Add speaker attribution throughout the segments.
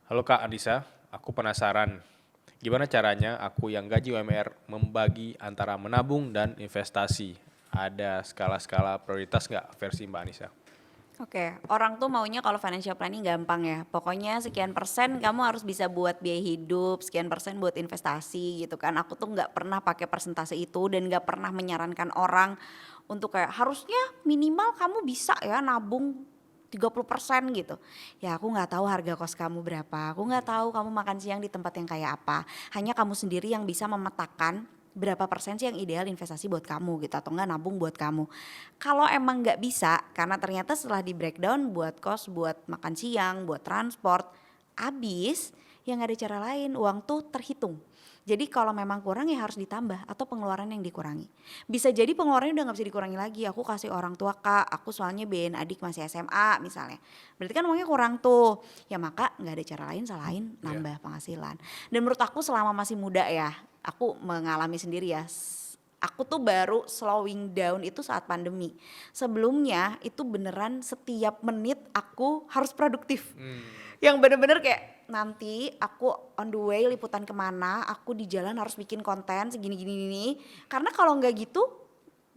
Speaker 1: Halo Kak Anissa, aku penasaran gimana caranya aku yang gaji UMR membagi antara menabung dan investasi. Ada skala-skala prioritas nggak versi Mbak Anissa?
Speaker 2: Oke, orang tuh maunya kalau financial planning gampang ya. Pokoknya sekian persen kamu harus bisa buat biaya hidup, sekian persen buat investasi gitu kan. Aku tuh nggak pernah pakai persentase itu dan nggak pernah menyarankan orang untuk kayak harusnya minimal kamu bisa ya nabung 30% gitu. Ya aku nggak tahu harga kos kamu berapa, aku nggak tahu kamu makan siang di tempat yang kayak apa. Hanya kamu sendiri yang bisa memetakan berapa persen sih yang ideal investasi buat kamu gitu atau enggak nabung buat kamu. Kalau emang nggak bisa, karena ternyata setelah di breakdown buat kos, buat makan siang, buat transport, habis, ya nggak ada cara lain, uang tuh terhitung. Jadi kalau memang kurang ya harus ditambah atau pengeluaran yang dikurangi. Bisa jadi pengeluarannya udah nggak bisa dikurangi lagi. Aku kasih orang tua kak, aku soalnya biayain adik masih SMA misalnya. Berarti kan uangnya kurang tuh. Ya maka nggak ada cara lain selain
Speaker 1: Ya.
Speaker 2: nambah penghasilan. Dan menurut aku selama masih muda ya, aku mengalami sendiri ya, aku tuh baru slowing down itu saat pandemi. Sebelumnya itu beneran setiap menit aku harus produktif.
Speaker 1: Hmm.
Speaker 2: Yang bener-bener kayak nanti aku on the way liputan kemana, aku di jalan harus bikin konten segini-gini. Karena kalau nggak gitu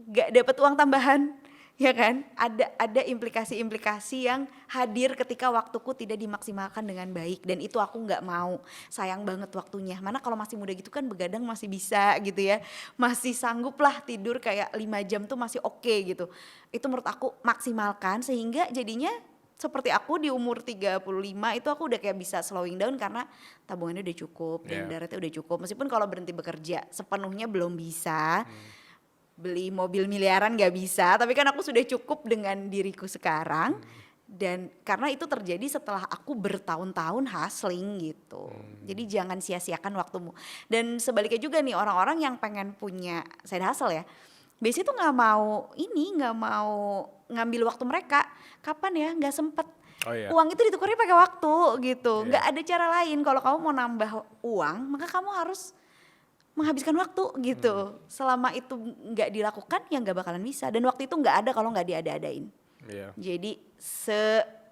Speaker 2: nggak dapet uang tambahan, ya kan? Ada implikasi-implikasi yang hadir ketika waktuku tidak dimaksimalkan dengan baik dan itu aku nggak mau. Sayang banget waktunya. Mana kalau masih muda gitu kan begadang masih bisa gitu ya. Masih sanggup lah tidur kayak 5 jam tuh masih oke gitu. Itu menurut aku maksimalkan sehingga jadinya seperti aku di umur 35 itu aku udah kayak bisa slowing down karena tabungannya udah cukup dan
Speaker 1: Ya.
Speaker 2: daratnya udah cukup. Meskipun kalau berhenti bekerja sepenuhnya belum bisa,
Speaker 1: Hmm.
Speaker 2: beli mobil miliaran gak bisa, tapi kan aku sudah cukup dengan diriku sekarang
Speaker 1: Hmm.
Speaker 2: dan karena itu terjadi setelah aku bertahun-tahun hustling gitu. Jadi
Speaker 1: Hmm.
Speaker 2: jangan sia-siakan waktumu. Dan sebaliknya juga nih orang-orang yang pengen punya side hustle ya, biasanya tuh nggak mau ngambil waktu mereka. Kapan ya? Nggak sempet.
Speaker 1: Oh iya.
Speaker 2: Uang itu ditukarnya pakai waktu gitu. Nggak
Speaker 1: Iya.
Speaker 2: ada cara lain. Kalau kamu mau nambah uang, maka kamu harus menghabiskan waktu
Speaker 1: Hmm.
Speaker 2: gitu. Selama itu nggak dilakukan ya nggak bakalan bisa. Dan waktu itu nggak ada kalau nggak diada-adain.
Speaker 1: Iya.
Speaker 2: Jadi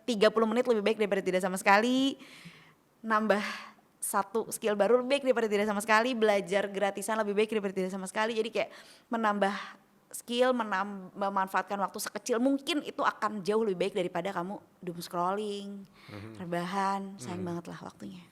Speaker 2: 30 menit lebih baik daripada tidak sama sekali. Nambah satu skill baru lebih baik daripada tidak sama sekali. Belajar gratisan lebih baik daripada tidak sama sekali. Jadi kayak menambah skill, memanfaatkan waktu sekecil mungkin itu akan jauh lebih baik daripada kamu doom scrolling,
Speaker 1: Mhm.
Speaker 2: rebahan, sayang
Speaker 1: Mhm.
Speaker 2: banget lah waktunya.